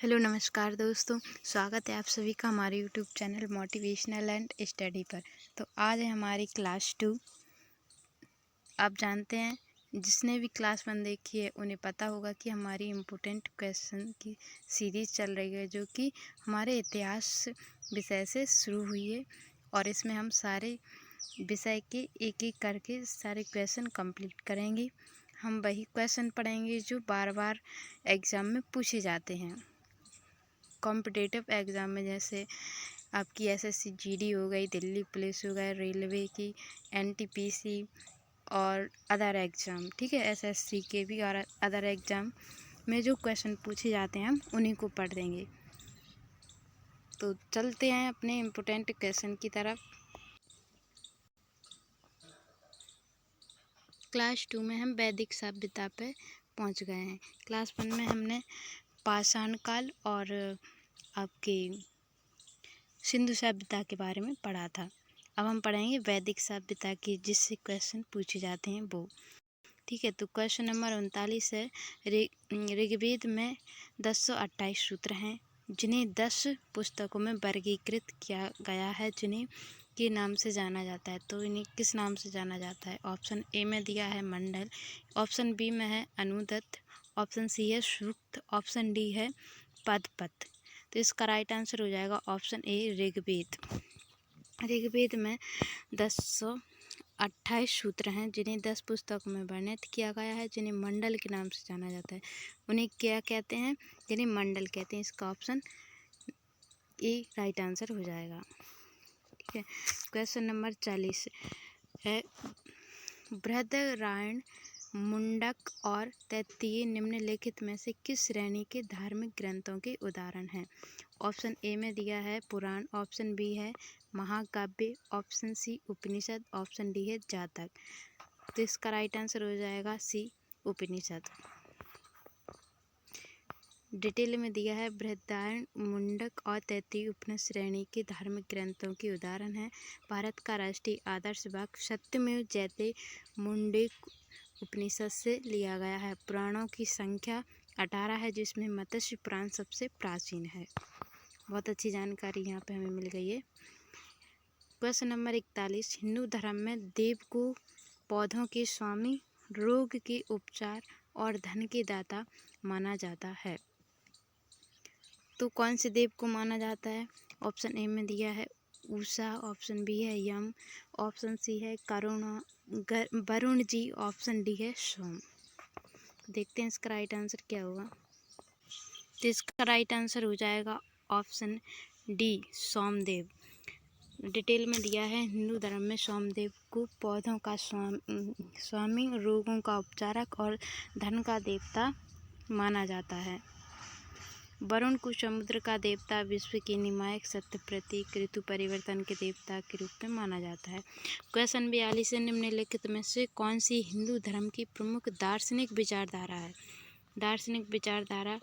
Hello नमस्कार दोस्तों। स्वागत है आप सभी का हमारे YouTube channel motivational and study पर। तो आज है हमारी क्लास 2। आप जानते हैं, जिसने भी क्लास 1 देखी है उन्हें पता होगा कि हमारी इम्पोर्टेंट क्वेश्चन की सीरीज़ चल रही है, जो कि हमारे इतिहास विषय से शुरू हुई है। और इसमें हम सारे विषय के एक एक करके सारे क्वेश्चन कंप्लीट करेंगे। हम वही क्वेश्चन पढ़ेंगे जो बार बार एग्ज़ाम में पूछे जाते हैं। कॉम्पिटिटिव एग्ज़ाम में जैसे आपकी एसएससी जीडी हो गई, दिल्ली पुलिस हो गए, रेलवे की, एनटीपीसी और अदर एग्ज़ाम, ठीक है, एसएससी के भी और अदर एग्ज़ाम में जो क्वेश्चन पूछे जाते हैं हम उन्हीं को पढ़ देंगे। तो चलते हैं अपने इम्पोर्टेंट क्वेश्चन की तरफ। क्लास 2 में हम वैदिक सभ्यता पे पहुंच गए हैं। क्लास 1 में हमने पाषाण काल और आपके सिंधु सभ्यता के बारे में पढ़ा था। अब हम पढ़ेंगे वैदिक सभ्यता की, जिससे क्वेश्चन पूछे जाते हैं वो, ठीक है। तो क्वेश्चन नंबर 39 है। ऋग्वेद में 1028 सूत्र हैं, जिन्हें 10 पुस्तकों में वर्गीकृत किया गया है, जिन्हें के नाम से जाना जाता है। तो इन्हें किस नाम से जाना जाता है? ऑप्शन ए में दिया है मंडल, ऑप्शन बी में है अनुदत्त, ऑप्शन सी है सूक्त, ऑप्शन डी है पदपथ। तो इसका राइट आंसर हो जाएगा ऑप्शन ए ऋग्वेद। ऋग्वेद में 1028 सूत्र हैं, जिन्हें 10 पुस्तकों में वर्णित किया गया है, जिन्हें मंडल के नाम से जाना जाता है। उन्हें क्या कहते हैं? जिन्हें मंडल कहते हैं। इसका ऑप्शन ए राइट आंसर हो जाएगा, ठीक है। क्वेश्चन नंबर 40 है। बृहदारण्यक, मुंडक और तैत्तिरीय निम्नलिखित में से किस श्रेणी के धार्मिक ग्रंथों के उदाहरण हैं? ऑप्शन ए में दिया है पुराण, ऑप्शन बी है महाकाव्य, ऑप्शन सी उपनिषद, ऑप्शन डी है जातक। तो इसका राइट आंसर हो जाएगा सी उपनिषद। डिटेल में दिया है बृहदारण्यक, मुंडक और तैत्तिरीय उपनिषद श्रेणी के धार्मिक ग्रंथों के उदाहरण हैं। भारत का राष्ट्रीय आदर्श वाक्य सत्यमेव जयते मुंडक उपनिषद से लिया गया है। पुराणों की संख्या 18 है, जिसमें मत्स्य पुराण सबसे प्राचीन है। बहुत अच्छी जानकारी यहाँ पे हमें मिल गई है। Question number 41। हिंदू धर्म में देव को पौधों के स्वामी, रोग के उपचार और धन के दाता माना जाता है। तो कौन से देव को माना जाता है? ऑप्शन ए में दिया है उषा, ऑप्शन बी है यम, ऑप्शन सी है वरुण जी, ऑप्शन डी है सोम। देखते हैं इसका राइट आंसर क्या होगा। तो इसका राइट आंसर हो जाएगा ऑप्शन डी सोमदेव। डिटेल में दिया है हिंदू धर्म में सोमदेव को पौधों का स्वामी, रोगों का उपचारक और धन का देवता माना जाता है। वरुण को समुद्र का देवता, विश्व के नियामक, सत्य प्रतीक, ऋतु परिवर्तन के देवता के रूप में माना जाता है। क्वेश्चन 42 है। निम्नलिखित में से कौन सी हिंदू धर्म की प्रमुख दार्शनिक विचारधारा है? दार्शनिक विचारधारा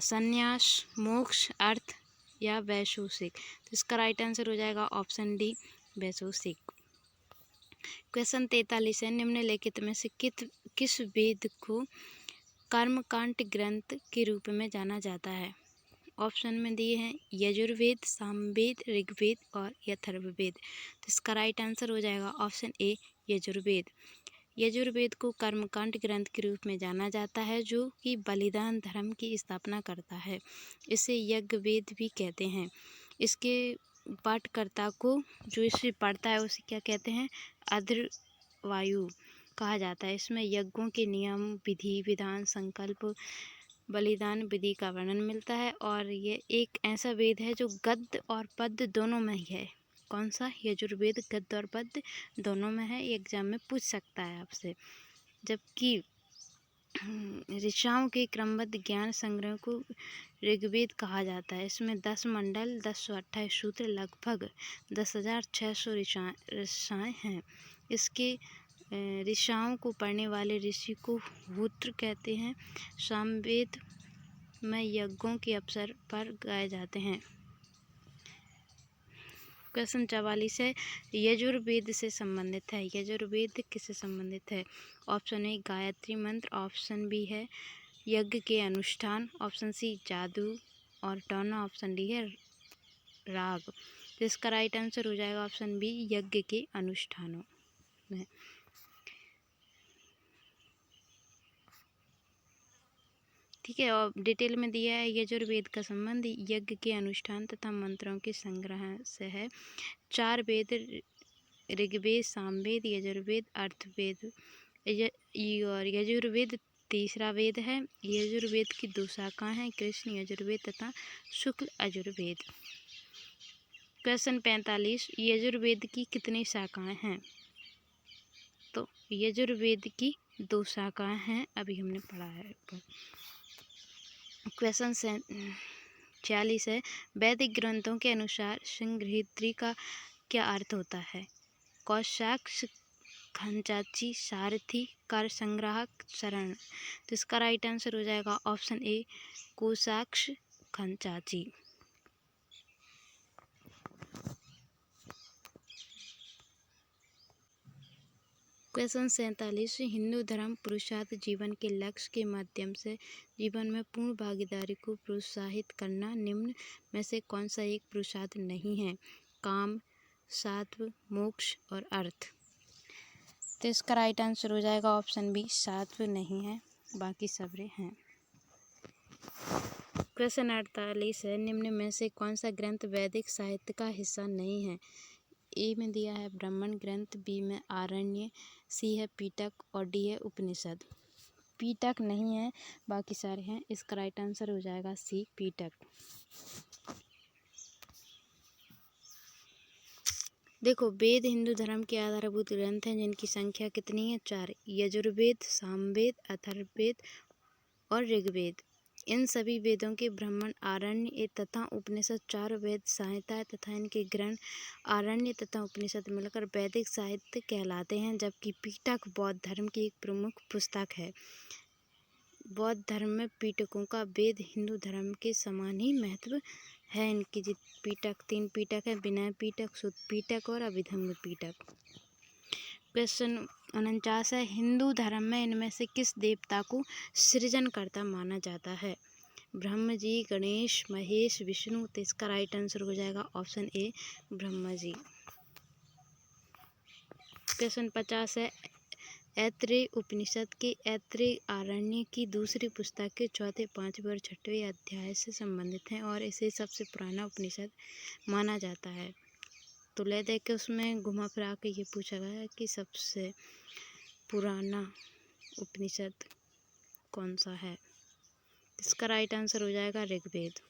संन्यास, मोक्ष, अर्थ या वैशेषिक। तो इसका राइट आंसर हो जाएगा ऑप्शन डी वैशेषिक। क्वेश्चन 43 है। निम्नलिखित में से किस वेद को कर्मकांड ग्रंथ के रूप में जाना जाता है? ऑप्शन में दिए हैं यजुर्वेद, सामवेद, ऋग्वेद और अथर्ववेद। तो इसका राइट आंसर हो जाएगा ऑप्शन ए यजुर्वेद। यजुर्वेद को कर्मकांड ग्रंथ के रूप में जाना जाता है, जो कि बलिदान धर्म की स्थापना करता है। इसे यज्ञवेद भी कहते हैं। इसके पाठकर्ता को, जो इसे पढ़ता है, उसे क्या कहते हैं? अध्वर्यु कहा जाता है। इसमें यज्ञों के नियम, विधि विधान, संकल्प, बलिदान विधि का वर्णन मिलता है। और ये एक ऐसा वेद है जो गद्य और पद्य दोनों में ही है। कौन सा? यजुर्वेद गद्य और पद्य दोनों में है। एग्जाम में पूछ सकता है आपसे। जबकि ऋचाओं के क्रमबद्ध ज्ञान संग्रह को ऋग्वेद कहा जाता है। इसमें 10 मंडल, 1028 सूत्र, लगभग 10,600 ऋचाएँ हैं। इसके ऋचाओं को पढ़ने वाले ऋषि को होत्र कहते हैं। सामवेद में यज्ञों के अवसर पर गाए जाते हैं। क्वेश्चन 44 है। यजुर्वेद से संबंधित है। यजुर्वेद किससे संबंधित है? ऑप्शन ए गायत्री मंत्र, ऑप्शन बी है यज्ञ के अनुष्ठान, ऑप्शन सी जादू और टोना, ऑप्शन डी है राग। तो इसका राइट आंसर हो जाएगा ऑप्शन बी, यज्ञ के अनुष्ठानों में। ठीक है, और डिटेल में दिया है यजुर्वेद का संबंध यज्ञ के अनुष्ठान तथा मंत्रों के संग्रह से है। 4 वेद ऋग्वेद, सामवेद, यजुर्वेद, अर्थवेद और यजुर्वेद तीसरा वेद है। यजुर्वेद की 2 शाखाएं हैं, कृष्ण यजुर्वेद तथा शुक्ल यजुर्वेद। क्वेश्चन 45, यजुर्वेद की कितनी शाखाएं हैं? तो यजुर्वेद की 2 शाखाएं हैं, अभी हमने पढ़ा है। क्वेश्चन 46 है, वैदिक ग्रंथों के अनुसार संग्रहित्री का क्या अर्थ होता है? कोशाक्ष, खंचाची, सारथी, कर संग्राहक, शरण। तो इसका राइट आंसर हो जाएगा ऑप्शन ए, कोशाक्ष खंचाची। क्वेश्चन 47, हिंदू धर्म पुरुषार्थ जीवन के लक्ष्य के माध्यम से जीवन में पूर्ण भागीदारी को प्रोत्साहित करना निम्न में से कौन सा एक पुरुषार्थ नहीं है? काम, सात्व, मोक्ष और अर्थ। तो इसका राइट आंसर हो जाएगा ऑप्शन बी, सात्व नहीं है, बाकी सबरे हैं। क्वेश्चन 48 है, निम्न में से कौन सा ग्रंथ वैदिक साहित्य का हिस्सा नहीं है? ए में दिया है ब्राह्मण ग्रंथ, बी में आरण्य, सी है पीटक और डी है उपनिषद। पीटक नहीं है, बाकी सारे हैं। इसका राइट आंसर हो जाएगा सी, पीटक। देखो, वेद हिंदू धर्म के आधारभूत ग्रंथ हैं जिनकी संख्या कितनी है? 4। यजुर्वेद, सामवेद, अथर्ववेद और ऋग्वेद। इन सभी वेदों के ब्राह्मण, आरण्य तथा उपनिषद 4 वेद संहिताएं तथा इनके ग्रंथ आरण्य तथा उपनिषद मिलकर वैदिक साहित्य कहलाते हैं, जबकि पीटक बौद्ध धर्म की एक प्रमुख पुस्तक है। बौद्ध धर्म में पीटकों का वेद हिंदू धर्म के समान ही महत्व है। इनकी पीटक 3 पीटक है, विनय पीटक, सुत्त पीटक और अभिधम्म पीटक। क्वेश्चन 49 है, हिंदू धर्म में इनमें से किस देवता को सृजनकर्ता माना जाता है? ब्रह्म जी, गणेश, महेश, विष्णु। तो इसका राइट आंसर हो जाएगा option A, Brahma ji. Question 50 है, ऐत्रेय उपनिषद के ऐत्रेय आरण्य की दूसरी पुस्तक के 4, 5 और 6वें अध्याय से संबंधित हैं और इसे सबसे पुराना उपनिषद माना जाता है। तो ले देख के उसमें घुमा फिरा के ये पूछा गया है कि सबसे पुराना उपनिषद कौन सा है? इसका राइट आंसर हो जाएगा ऋग्वेद,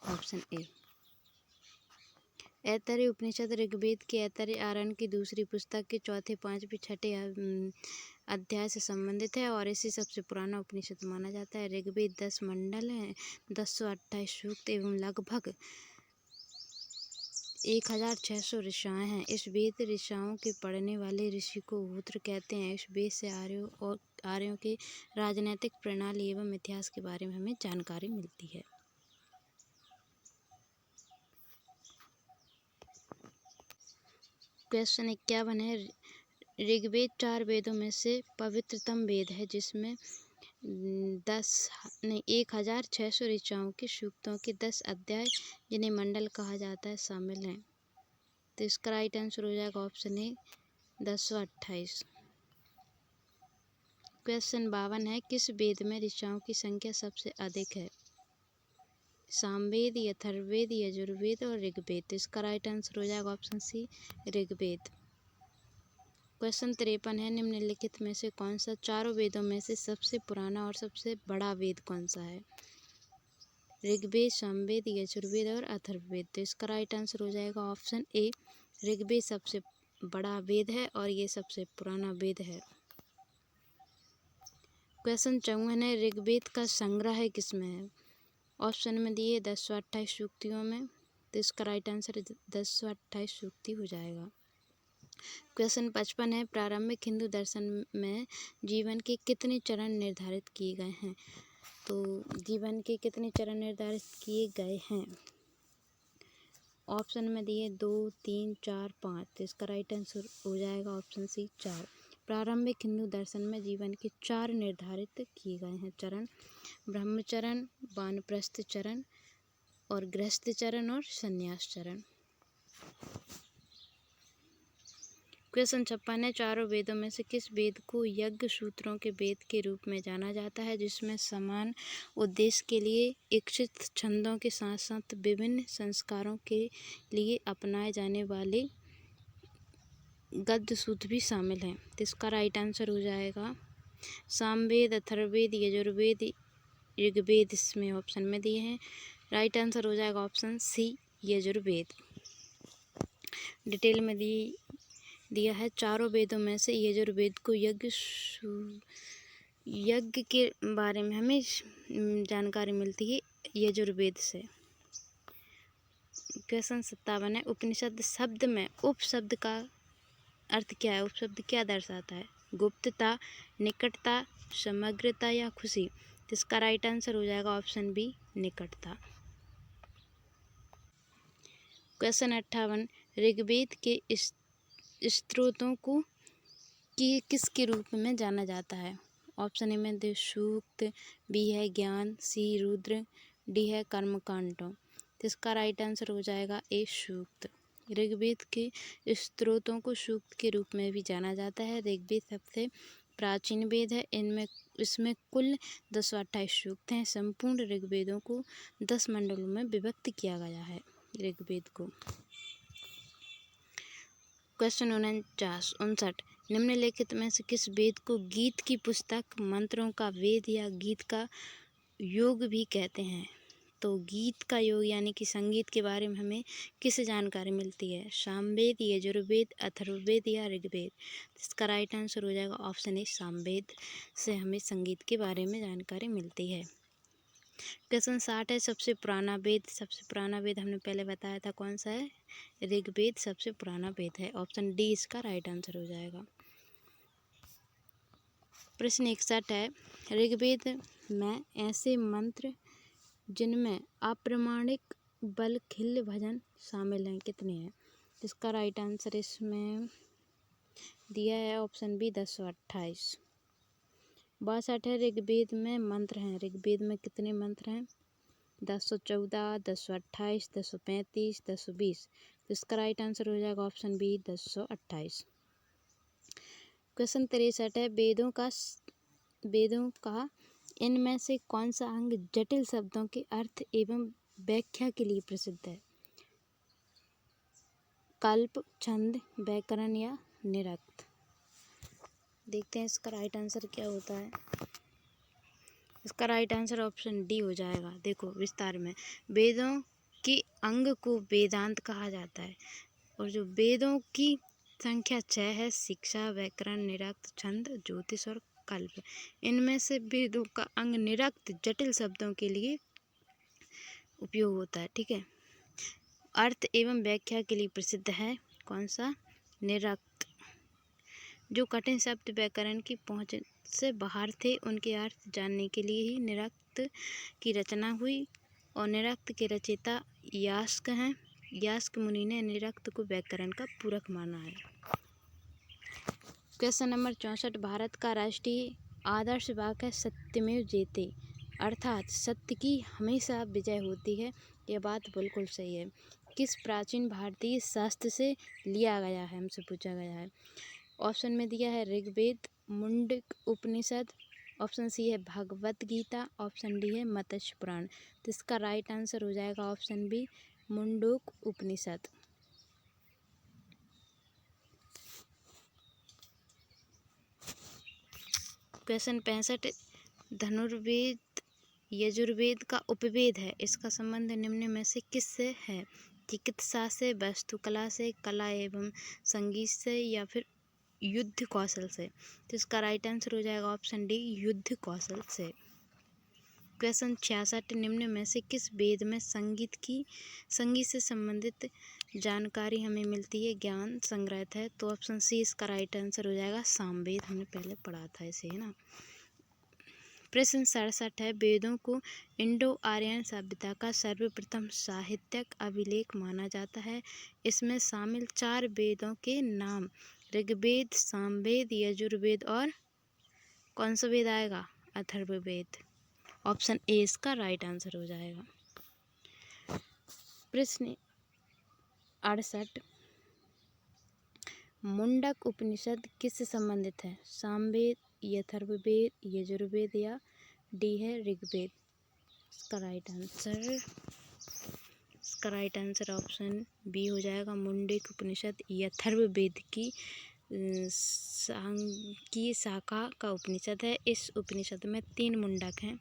ऑप्शन ए। ऐतरेय उपनिषद ऋग्वेद के ऐतरेय आरण्य की दूसरी पुस्तक के 4, 5, 6 अध्याय से संबंधित है और इसे सबसे पुराना उपनिषद माना जाता है। ऋग्वेद 10 मंडल है, 1028 सूक्त एवं लगभग 1600 ऋचाएँ हैं। इस वेद ऋचाओं के पढ़ने वाले ऋषि को होत्र कहते हैं। इस वेद से आर्यों के राजनैतिक प्रणाली एवं इतिहास के बारे में हमें जानकारी मिलती है। क्वेश्चन 51 है, ऋग्वेद 4 वेदों में से पवित्रतम वेद है जिसमें 1600 ऋचाओं के सूक्तों के 10 अध्याय, जिन्हें मंडल कहा जाता है, शामिल हैं। तो इसका राइट आंसर हो जाएगा ऑप्शन ए, 1028। क्वेश्चन 52 है, किस वेद में ऋचाओं की संख्या सबसे अधिक है? सामवेद, अथर्ववेद, यजुर्वेद और ऋग्वेद। तो इसका राइट आंसर हो जाएगा ऑप्शन सी, ऋग्वेद। क्वेश्चन 53 है, निम्नलिखित में से कौन सा चारों वेदों में से सबसे पुराना और सबसे बड़ा वेद कौन सा है? ऋग्वेद, सामवेद, यजुर्वेद और अथर्ववेद। तो इसका राइट आंसर हो जाएगा ऑप्शन ए, ऋग्वेद सबसे बड़ा वेद है और ये सबसे पुराना वेद है। क्वेश्चन 54 है, ऋग्वेद का संग्रह किसमें है? ऑप्शन में दिए 1028 सूक्तियों में। तो इसका राइट आंसर 1028 सूक्ति हो जाएगा। क्वेश्चन 55 है, प्रारंभिक हिंदू दर्शन में जीवन के कितने चरण निर्धारित किए गए हैं? तो जीवन के कितने चरण निर्धारित किए गए हैं? ऑप्शन में दिए 2, 3, 4, 5। तो इसका राइट आंसर हो जाएगा ऑप्शन सी, 4। प्रारंभिक हिंदू दर्शन में जीवन के 4 निर्धारित किए गए हैं चरण: ब्रह्मचरण, वानप्रस्थ चरण और गृहस्थ चरण और संन्यास चरण। क्वेश्चन 56 है, चारों वेदों में से किस वेद को यज्ञ सूत्रों के वेद के रूप में जाना जाता है, जिसमें समान उद्देश्य के लिए इच्छित छंदों के साथ साथ विभिन्न संस्कारों के लिए अपनाए जाने वाले गद्य सूत्र भी शामिल हैं? तो इसका राइट आंसर हो जाएगा सामवेद, अथर्ववेद, यजुर्वेद, ऋग्वेद। इसमें ऑप्शन में दिए हैं, राइट आंसर हो जाएगा ऑप्शन सी, यजुर्वेद। डिटेल में दिया है, चारों वेदों में से यजुर्वेद को यज्ञ के बारे में हमें जानकारी मिलती है यजुर्वेद से। क्वेश्चन 57 है, उपनिषद शब्द में उप शब्द का अर्थ क्या है? उपशब्द क्या दर्शाता है? गुप्तता, निकटता, समग्रता या खुशी? तो इसका राइट आंसर हो जाएगा ऑप्शन बी, निकटता। क्वेश्चन 58, ऋग्वेद के स्त्रोतों को किसके रूप में जाना जाता है? ऑप्शन ए में दे सूक्त, बी है ज्ञान, सी रुद्र, डी है कर्मकांडों। तो इसका राइट आंसर हो जाएगा ए, सूक्त। ऋग्वेद के स्त्रोतों को सूक्त के रूप में भी जाना जाता है। ऋग्वेद सबसे प्राचीन वेद है। इसमें कुल 228 सूक्त हैं। संपूर्ण ऋग्वेदों को 10 मंडलों में विभक्त किया गया है ऋग्वेद को। क्वेश्चन 59, निम्नलिखित में से किस वेद को गीत की पुस्तक, मंत्रों का वेद या गीत का योग भी कहते हैं? तो गीत का योग यानी कि संगीत के बारे में हमें किससे जानकारी मिलती है? सामवेद, यजुर्वेद, अथर्ववेद या ऋग्वेद? इसका राइट आंसर हो जाएगा ऑप्शन ए, सामवेद से हमें संगीत के बारे में जानकारी मिलती है। क्वेश्चन 60 है, सबसे पुराना वेद। सबसे पुराना वेद हमने पहले बताया था, कौन सा है? ऋग्वेद सबसे पुराना वेद है। ऑप्शन डी इसका राइट आंसर हो जाएगा। प्रश्न 61 है, ऋग्वेद में ऐसे मंत्र जिनमें अप्रामाणिक बल खिल्य भजन शामिल हैं कितने हैं? इसका राइट आंसर इसमें दिया है ऑप्शन बी, 1028। 62 है, ऋग्वेद में मंत्र हैं। ऋग्वेद में कितने मंत्र हैं? 1014, 1028, 1035, 1020। तो इसका राइट आंसर हो जाएगा ऑप्शन बी, 1028। क्वेश्चन 63 है, वेदों का इनमें से कौन सा अंग जटिल शब्दों के अर्थ एवं व्याख्या के लिए प्रसिद्ध है? कल्प, छंद, व्याकरण या निरुक्त? देखते हैं इसका राइट आंसर क्या होता है। इसका राइट आंसर ऑप्शन डी हो जाएगा। देखो विस्तार में, वेदों के अंग को वेदांत कहा जाता है और जो वेदों की संख्या 6 है, शिक्षा, व्याकरण, निरुक्त, छंद, ज्योतिष और कल्प। इनमें से वेदों का अंग निरुक्त जटिल शब्दों के लिए उपयोग होता है। ठीक है, अर्थ एवं व्याख्या के लिए प्रसिद्ध है कौन सा? निरुक्त। जो कठिन शब्द व्याकरण की पहुंच से बाहर थे, उनके अर्थ जानने के लिए ही निरुक्त की रचना हुई और निरुक्त के रचयिता यास्क हैं। यास्क मुनि ने निरुक्त को व्याकरण का पूरक माना है। क्वेश्चन नंबर 64, भारत का राष्ट्रीय आदर्श वाक्य है सत्यमेव जयते, अर्थात सत्य की हमेशा विजय होती है। यह बात बिल्कुल सही है। किस प्राचीन भारतीय शास्त्र से लिया गया है? हमसे पूछा गया है। ऑप्शन में दिया है ऋग्वेद, मुंडक उपनिषद, ऑप्शन सी है भगवत गीता, ऑप्शन डी है मत्स्य पुराण। तो इसका राइट आंसर हो जाएगा ऑप्शन बी, मुंडक उपनिषद। क्वेश्चन 65, धनुर्वेद यजुर्वेद का उपवेद है। इसका संबंध निम्न में से किससे है? चिकित्सा से, वास्तुकला से, कला एवं संगीत से या फिर युद्ध कौशल से? तो इसका राइट आंसर हो जाएगा ऑप्शन डी, युद्ध कौशल से। क्वेश्चन 66, निम्न में से किस वेद में संगीत से संबंधित जानकारी हमें मिलती है, ज्ञान संग्रहित है? तो ऑप्शन सी इसका राइट आंसर हो जाएगा, सामवेद। हमने पहले पढ़ा था इसे, है ना। प्रश्न 67 है, वेदों को इंडो आर्यन सभ्यता का सर्वप्रथम साहित्यिक अभिलेख माना जाता है। इसमें शामिल 4 वेदों के नाम ऋग्वेद, सामवेद, यजुर्वेद और कौन सा वेद आएगा? अथर्ववेद। ऑप्शन ए इसका राइट आंसर हो जाएगा। प्रश्न 68, मुंडक उपनिषद किससे संबंधित है? सामवेद, अथर्ववेद, यजुर्वेद या डी है ऋग्वेद। इसका राइट आंसर ऑप्शन बी हो जाएगा। मुंडक उपनिषद अथर्ववेद की शाखा का उपनिषद है। इस उपनिषद में 3 मुंडक हैं।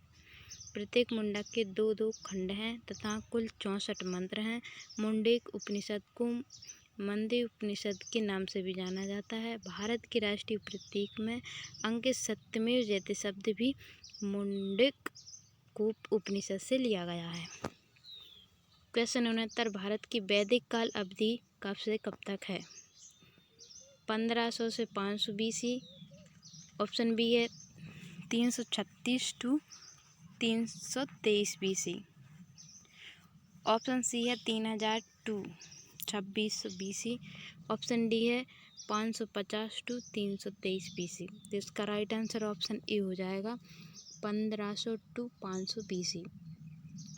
प्रत्येक मुंडक के 2-2 खंड हैं तथा कुल 64 मंत्र हैं। मुंडक उपनिषद को मंदे उपनिषद के नाम से भी जाना जाता है। भारत के राष्ट्रीय प्रतीक में अंकित सत्यमेव जयते शब्द भी मुंडक उपनिषद से लिया गया है। क्वेश्चन 69, भारत की वैदिक काल अवधि कब से कब तक है? 1500 से 500 BC। ऑप्शन बी है 336 टू 323 BC। ऑप्शन सी है 3000 टू 2600 BC। ऑप्शन डी है 550 टू 323 BC। तो इसका राइट आंसर ऑप्शन ए हो जाएगा 1500 टू 500 BC।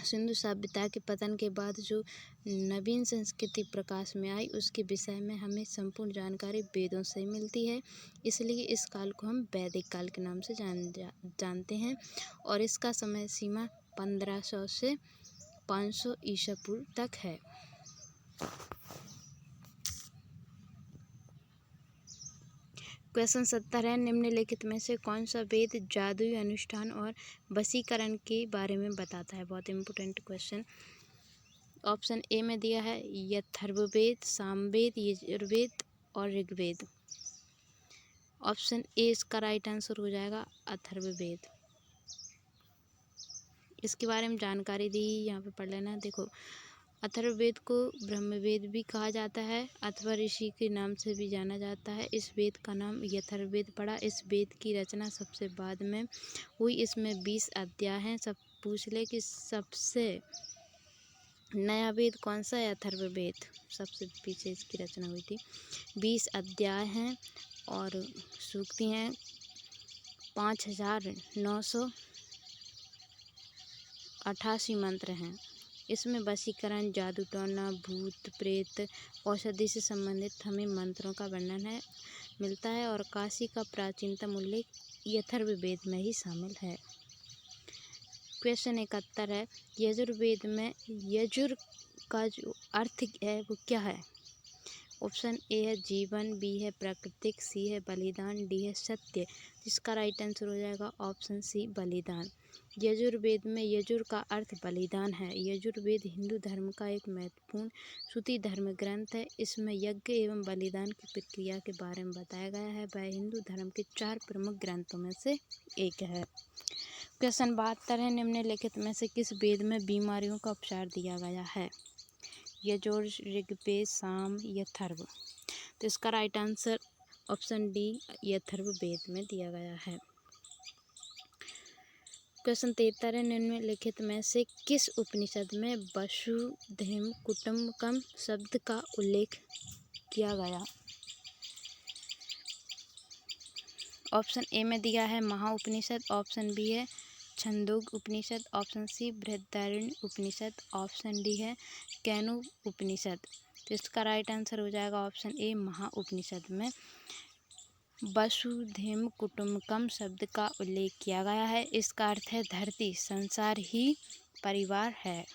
सिंधु सभ्यता के पतन के बाद जो नवीन संस्कृति प्रकाश में आई उसके विषय में हमें संपूर्ण जानकारी वेदों से मिलती है, इसलिए इस काल को हम वैदिक काल के नाम से जानते हैं और इसका समय सीमा 1500 से 500 ईसा पूर्व तक है। क्वेश्चन 70 है, निम्नलिखित में से कौन सा वेद जादुई अनुष्ठान और वशीकरण के बारे में बताता है? बहुत इम्पोर्टेंट क्वेश्चन। ऑप्शन ए में दिया है अथर्ववेद, सामवेद, यजुर्वेद और ऋग्वेद। ऑप्शन ए इसका राइट आंसर हो जाएगा अथर्ववेद। इसके बारे में जानकारी दी यहाँ पे पढ़ लेना। देखो, अथर्ववेद को ब्रह्मवेद भी कहा जाता है अथवा ऋषि के नाम से भी जाना जाता है। इस वेद का नाम अथर्ववेद पड़ा। इस वेद की रचना सबसे बाद में हुई। इसमें 20 अध्याय हैं। सब पूछ ले कि सबसे नया वेद कौन सा है? अथर्ववेद सबसे पीछे इसकी रचना हुई थी। 20 अध्याय हैं और सूक्ति हैं 5988 मंत्र हैं। इसमें वशीकरण, जादू टोना, भूत प्रेत, औषधि से संबंधित हमें मंत्रों का वर्णन मिलता है और काशी का प्राचीनतम उल्लेख अथर्ववेद में ही शामिल है। क्वेश्चन 71 है, यजुर्वेद में यजुर का जो अर्थ है वो क्या है? ऑप्शन ए है जीवन, बी है प्राकृतिक, सी है बलिदान, डी है सत्य। जिसका राइट आंसर हो जाएगा ऑप्शन सी बलिदान। यजुर्वेद में यजुर का अर्थ बलिदान है। यजुर्वेद हिंदू धर्म का एक महत्वपूर्ण श्रुति धर्म ग्रंथ है। इसमें यज्ञ एवं बलिदान की प्रक्रिया के बारे में बताया गया है। वह हिंदू धर्म के 4 प्रमुख ग्रंथों में से एक है। क्वेश्चन 72 है, निम्नलिखित में से किस वेद में बीमारियों का उपचार दिया गया है? यजुर, ऋग्वेद, साम, अथर्व। तो इसका right answer option D Atharvaveda में दिया गया है। क्वेश्चन 73 है, निम्नलिखित में से किस उपनिषद में वसुधैव कुटुम्बकम शब्द का उल्लेख किया गया? ऑप्शन ए में दिया है महाउपनिषद, ऑप्शन बी है छंदोग्य उपनिषद, option C Brihadaranyaka Upanishad, option D है केनो उपनिषद। तो इसका राइट आंसर हो जाएगा ऑप्शन ए महाउपनिषद में वसुधैव कुटुम्बकम शब्द का उल्लेख किया गया है। इसका अर्थ है धरती, संसार ही परिवार है।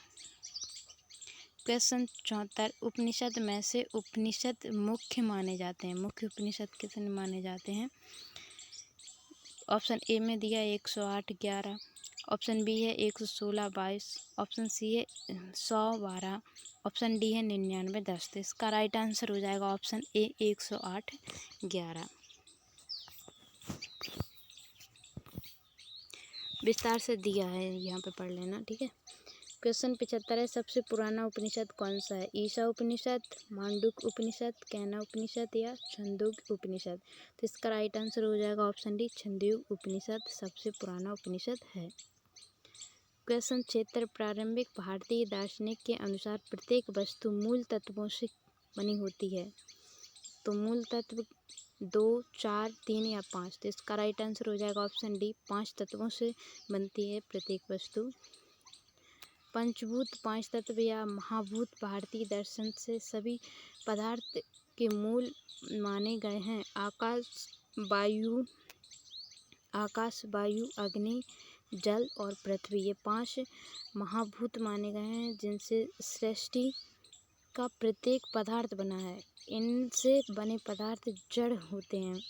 क्वेश्चन 74, उपनिषद में से उपनिषद मुख्य माने जाते हैं। मुख्य उपनिषद कितने माने जाते हैं? ऑप्शन ए में दिया 108 11, ऑप्शन बी है 116 22, ऑप्शन सी है 100 12, ऑप्शन डी है 99 10। तो इसका राइट आंसर हो जाएगा ऑप्शन ए 108 11। विस्तार से दिया है, यहाँ पे पढ़ लेना, ठीक है। क्वेश्चन 75 है, सबसे पुराना उपनिषद कौन सा है? ईशा उपनिषद, मांडुक्य उपनिषद, कैना उपनिषद या छंदोग्य उपनिषद। तो इसका राइट आंसर हो जाएगा ऑप्शन डी छंदोग्य उपनिषद सबसे पुराना उपनिषद है। क्वेश्चन 76, प्रारंभिक भारतीय दार्शनिक के अनुसार प्रत्येक वस्तु मूल तत्वों से बनी होती है। तो मूल तत्व 2, 4, 3 या 5। तो इसका राइट आंसर हो जाएगा ऑप्शन डी, 5 तत्वों से बनती है प्रत्येक वस्तु। पंचभूत, 5 तत्व या महाभूत भारतीय दर्शन से सभी पदार्थ के मूल माने गए हैं। आकाश, वायु, अग्नि, जल और पृथ्वी, ये 5 महाभूत माने गए हैं जिनसे सृष्टि का प्रत्येक पदार्थ बना है। इनसे बने पदार्थ जड़ होते हैं।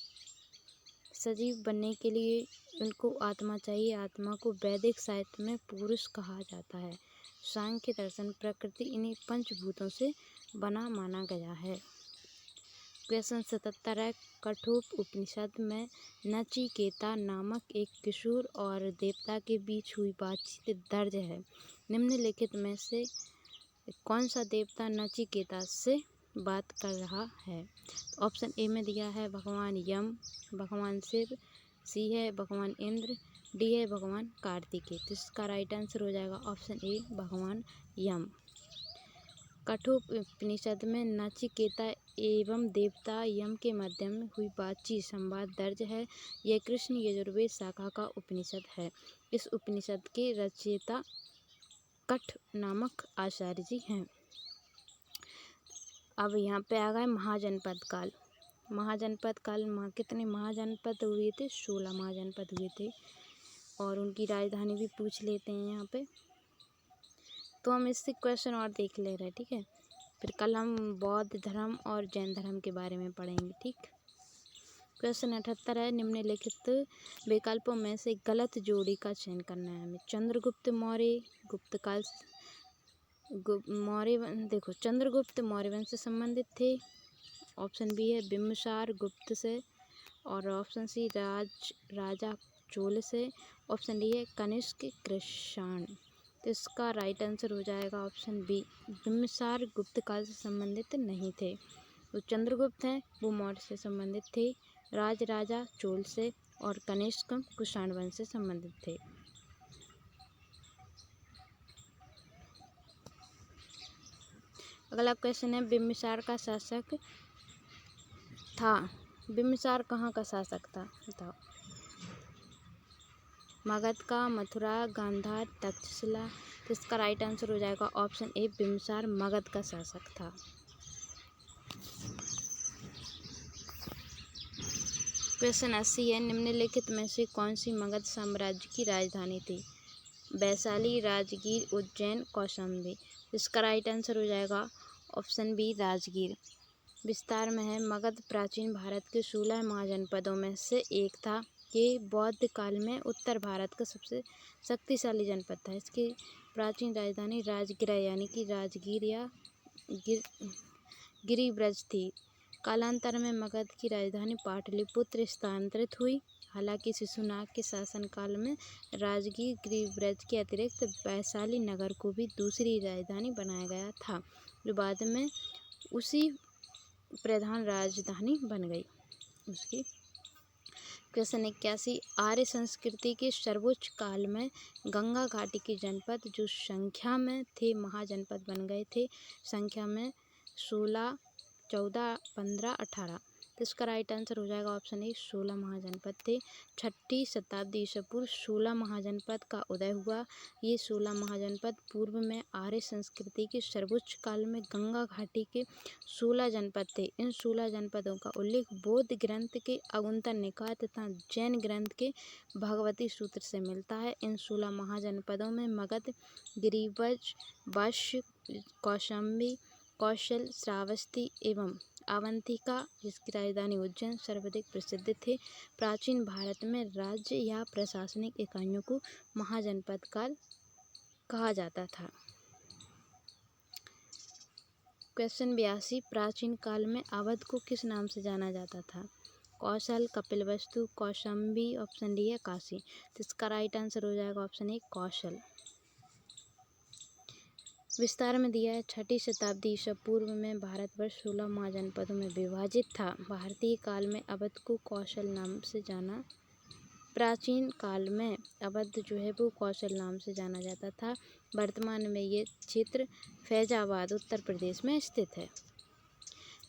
सजीव बनने के लिए उनको आत्मा चाहिए। आत्मा को वैदिक साहित्य में पुरुष कहा जाता है। सांख्य दर्शन प्रकृति इन्हीं पंचभूतों से बना माना गया है। क्वेश्चन 77 है, कठोप उपनिषद में नचिकेता नामक एक किशोर और देवता के बीच हुई बातचीत दर्ज है। निम्नलिखित में से कौन सा देवता नचिकेता से बात कर रहा है? ऑप्शन ए में दिया है भगवान यम, भगवान शिव, सी है भगवान इंद्र, डी है भगवान कार्तिकेय। तो इसका राइट आंसर हो जाएगा ऑप्शन ए, भगवान यम। कठोप उपनिषद में नचिकेता एवं देवता यम के मध्य में हुई बातचीत संवाद दर्ज है। यह कृष्ण यजुर्वेद शाखा का उपनिषद है। इस उपनिषद के रचयिता कठ नामक आचार्य जी हैं। अब यहाँ पे आ गए महाजनपद काल। महाजनपद काल में कितने महाजनपद हुए थे? 16 महाजनपद हुए थे और उनकी राजधानी भी पूछ लेते हैं यहाँ पे। तो हम इससे क्वेश्चन और देख ले रहे हैं, ठीक है। फिर कल हम बौद्ध धर्म और जैन धर्म के बारे में पढ़ेंगे, ठीक। क्वेश्चन 78 है, निम्नलिखित विकल्पों में से गलत जोड़ी का चयन करना है हमें। चंद्रगुप्त मौर्य गुप्त काल देखो चंद्रगुप्त मौर्य वंश से संबंधित थे। ऑप्शन बी है बिम्बिसार गुप्त से, और ऑप्शन सी राजा चोल से, ऑप्शन डी है कनिष्क कृषाण। तो इसका राइट आंसर हो जाएगा ऑप्शन बी, बिम्बिसार गुप्त काल से संबंधित नहीं थे। तो चंद्रगुप्त हैं वो मौर्य से संबंधित थे, राजा चोल से, और कनिष्क कुषाण वंश से संबंधित थे। अगला क्वेश्चन है, बिम्बिसार का शासक था। बिम्बिसार कहाँ का शासक था बताओ? मगध का, मथुरा, गांधार, तक्षशिला। तो इसका राइट आंसर हो जाएगा ऑप्शन ए, बिम्बिसार मगध का शासक था। क्वेश्चन 80 है, निम्नलिखित में से कौन सी मगध साम्राज्य की राजधानी थी? वैशाली, राजगीर, उज्जैन, कौशाम्बी। इसका राइट आंसर हो जाएगा ऑप्शन बी, राजगीर। विस्तार में है, मगध प्राचीन भारत के 16 महाजनपदों में से एक था। ये बौद्ध काल में उत्तर भारत का सबसे शक्तिशाली जनपद था। इसकी प्राचीन राजधानी राजगृह यानी कि राजगीर या गिरिब्रज थी। कालांतर में मगध की राजधानी पाटलिपुत्र स्थानांतरित हुई। हालांकि शिशुनाग के शासनकाल में राजगीर गिरिब्रज के अतिरिक्त वैशाली नगर को भी दूसरी राजधानी बनाया गया था, जो बाद में उसी प्रधान राजधानी बन गई उसकी। क्वेश्चन 81, आर्य संस्कृति के सर्वोच्च काल में गंगा घाटी के जनपद जो संख्या में थे महाजनपद बन गए थे। संख्या में 16, 14, 15, 18। तो इसका राइट आंसर हो जाएगा ऑप्शन ए, 16 महाजनपद थे। 6ठी शताब्दी ईसा पूर्व 16 महाजनपद का उदय हुआ। ये 16 महाजनपद पूर्व में आर्य संस्कृति के सर्वोच्च काल में गंगा घाटी के 16 जनपद थे। इन 16 जनपदों का उल्लेख बौद्ध ग्रंथ के अगुंतन निकाय तथा जैन ग्रंथ के भगवती सूत्र से मिलता है। इन 16 महाजनपदों में मगध, गिरिब्रज, वश्य, कौशाम्बी, कौशल, श्रावस्ती एवं अवंतिका, जिसकी राजधानी उज्जैन, सर्वाधिक प्रसिद्ध थे। प्राचीन भारत में राज्य या प्रशासनिक इकाइयों को महाजनपद काल कहा जाता था। क्वेश्चन 82, प्राचीन काल में अवध को किस नाम से जाना जाता था? कौशल, कपिलवस्तु, कौशाम्बी, ऑप्शन डी है काशी। तो इसका राइट आंसर हो जाएगा ऑप्शन ए, कौशल। विस्तार में दिया है, 6ठी शताब्दी ईसा पूर्व में भारतवर्ष 16 महाजनपदों में विभाजित था। भारतीय काल में अवध को कौशल नाम से जाना प्राचीन काल में अवध जो है वो कौशल नाम से जाना जाता था। वर्तमान में ये क्षेत्र फैजाबाद उत्तर प्रदेश में स्थित है।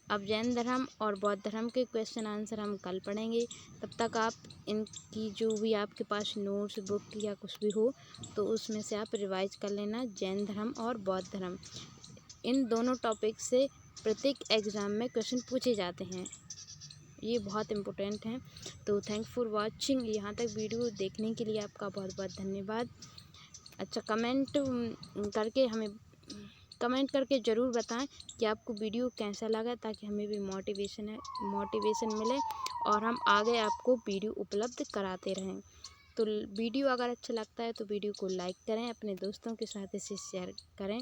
अब जैन धर्म और बौद्ध धर्म के क्वेश्चन आंसर हम कल पढ़ेंगे। तब तक आप इनकी जो भी आपके पास नोट्स बुक या कुछ भी हो तो उसमें से आप रिवाइज कर लेना। जैन धर्म और बौद्ध धर्म, इन दोनों टॉपिक से प्रत्येक एग्ज़ाम में क्वेश्चन पूछे जाते हैं, ये बहुत इम्पोर्टेंट हैं। तो थैंक फॉर वॉचिंग। यहाँ तक वीडियो देखने के लिए आपका बहुत बहुत धन्यवाद। अच्छा, कमेंट करके ज़रूर बताएं कि आपको वीडियो कैसा लगा, ताकि हमें भी मोटिवेशन मिले और हम आगे आपको वीडियो उपलब्ध कराते रहें। तो वीडियो अगर अच्छा लगता है तो वीडियो को लाइक करें, अपने दोस्तों के साथ इसे शेयर करें।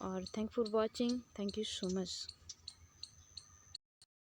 और thank for watching. Thank you so much.